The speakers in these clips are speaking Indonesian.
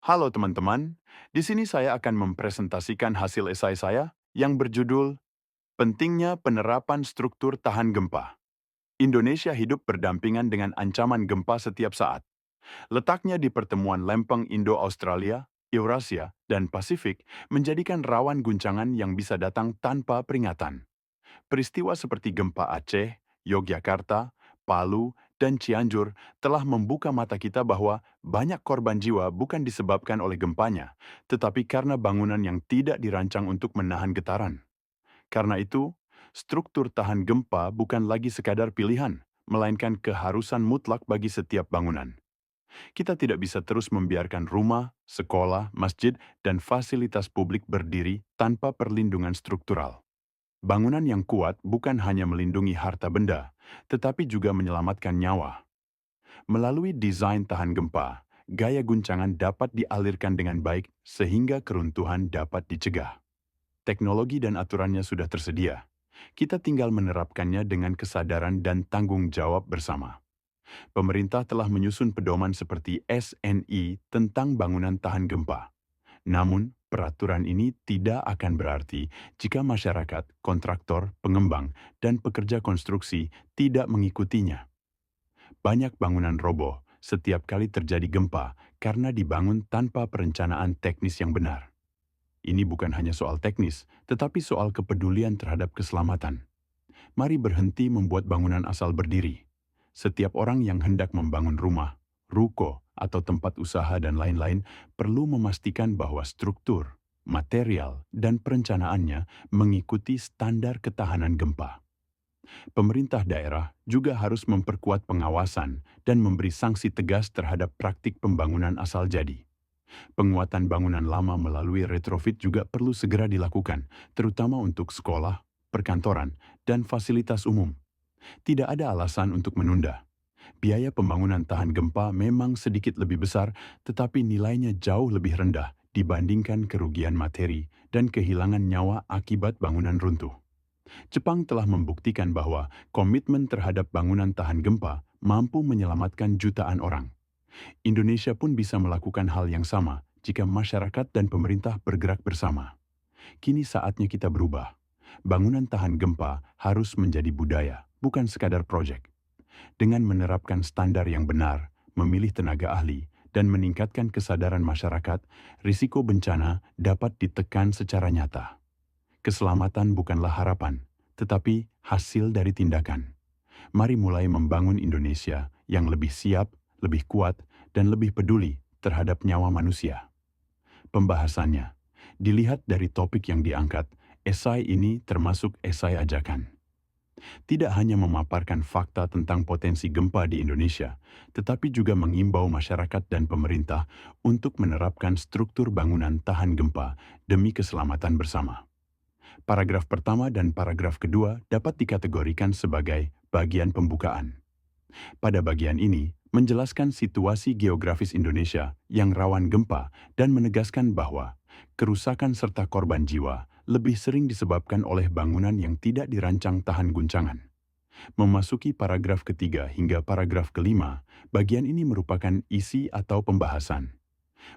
Halo teman-teman, di sini saya akan mempresentasikan hasil esai saya yang berjudul Pentingnya Penerapan Struktur Tahan Gempa. Indonesia hidup berdampingan dengan ancaman gempa setiap saat. Letaknya di pertemuan lempeng Indo-Australia, Eurasia, dan Pasifik menjadikan rawan guncangan yang bisa datang tanpa peringatan. Peristiwa seperti gempa Aceh, Yogyakarta, Palu, dan Cianjur telah membuka mata kita bahwa banyak korban jiwa bukan disebabkan oleh gempanya, tetapi karena bangunan yang tidak dirancang untuk menahan getaran. Karena itu, struktur tahan gempa bukan lagi sekadar pilihan, melainkan keharusan mutlak bagi setiap bangunan. Kita tidak bisa terus membiarkan rumah, sekolah, masjid, dan fasilitas publik berdiri tanpa perlindungan struktural. Bangunan yang kuat bukan hanya melindungi harta benda, tetapi juga menyelamatkan nyawa. Melalui desain tahan gempa, gaya guncangan dapat dialirkan dengan baik sehingga keruntuhan dapat dicegah. Teknologi dan aturannya sudah tersedia. Kita tinggal menerapkannya dengan kesadaran dan tanggung jawab bersama. Pemerintah telah menyusun pedoman seperti SNI tentang bangunan tahan gempa. Namun, peraturan ini tidak akan berarti jika masyarakat, kontraktor, pengembang, dan pekerja konstruksi tidak mengikutinya. Banyak bangunan roboh setiap kali terjadi gempa karena dibangun tanpa perencanaan teknis yang benar. Ini bukan hanya soal teknis, tetapi soal kepedulian terhadap keselamatan. Mari berhenti membuat bangunan asal berdiri. Setiap orang yang hendak membangun rumah, ruko, atau tempat usaha dan lain-lain perlu memastikan bahwa struktur, material, dan perencanaannya mengikuti standar ketahanan gempa. Pemerintah daerah juga harus memperkuat pengawasan dan memberi sanksi tegas terhadap praktik pembangunan asal jadi. Penguatan bangunan lama melalui retrofit juga perlu segera dilakukan, terutama untuk sekolah, perkantoran, dan fasilitas umum. Tidak ada alasan untuk menunda. Biaya pembangunan tahan gempa memang sedikit lebih besar, tetapi nilainya jauh lebih rendah dibandingkan kerugian materi dan kehilangan nyawa akibat bangunan runtuh. Jepang telah membuktikan bahwa komitmen terhadap bangunan tahan gempa mampu menyelamatkan jutaan orang. Indonesia pun bisa melakukan hal yang sama jika masyarakat dan pemerintah bergerak bersama. Kini saatnya kita berubah. Bangunan tahan gempa harus menjadi budaya, bukan sekadar proyek. Dengan menerapkan standar yang benar, memilih tenaga ahli, dan meningkatkan kesadaran masyarakat, risiko bencana dapat ditekan secara nyata. Keselamatan bukanlah harapan, tetapi hasil dari tindakan. Mari mulai membangun Indonesia yang lebih siap, lebih kuat, dan lebih peduli terhadap nyawa manusia. Pembahasannya, dilihat dari topik yang diangkat, esai ini termasuk esai ajakan. Tidak hanya memaparkan fakta tentang potensi gempa di Indonesia, tetapi juga mengimbau masyarakat dan pemerintah untuk menerapkan struktur bangunan tahan gempa demi keselamatan bersama. Paragraf pertama dan paragraf kedua dapat dikategorikan sebagai bagian pembukaan. Pada bagian ini, menjelaskan situasi geografis Indonesia yang rawan gempa dan menegaskan bahwa kerusakan serta korban jiwa lebih sering disebabkan oleh bangunan yang tidak dirancang tahan guncangan. Memasuki paragraf ketiga hingga paragraf kelima, bagian ini merupakan isi atau pembahasan.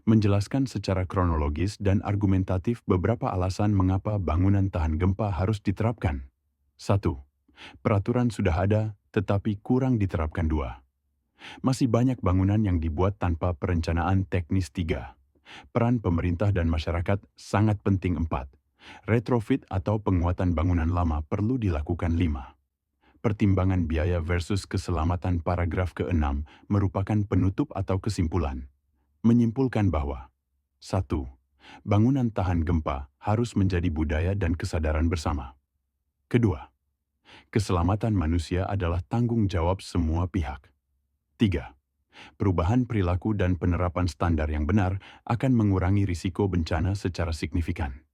Menjelaskan secara kronologis dan argumentatif beberapa alasan mengapa bangunan tahan gempa harus diterapkan. 1. Peraturan sudah ada, tetapi kurang diterapkan. 2. Masih banyak bangunan yang dibuat tanpa perencanaan teknis. 3. Peran pemerintah dan masyarakat sangat penting. 4. Retrofit atau penguatan bangunan lama perlu dilakukan. 5. Pertimbangan biaya versus keselamatan paragraf ke-6 merupakan penutup atau kesimpulan. Menyimpulkan bahwa 1. Bangunan tahan gempa harus menjadi budaya dan kesadaran bersama. Kedua, keselamatan manusia adalah tanggung jawab semua pihak. 3. Perubahan perilaku dan penerapan standar yang benar akan mengurangi risiko bencana secara signifikan.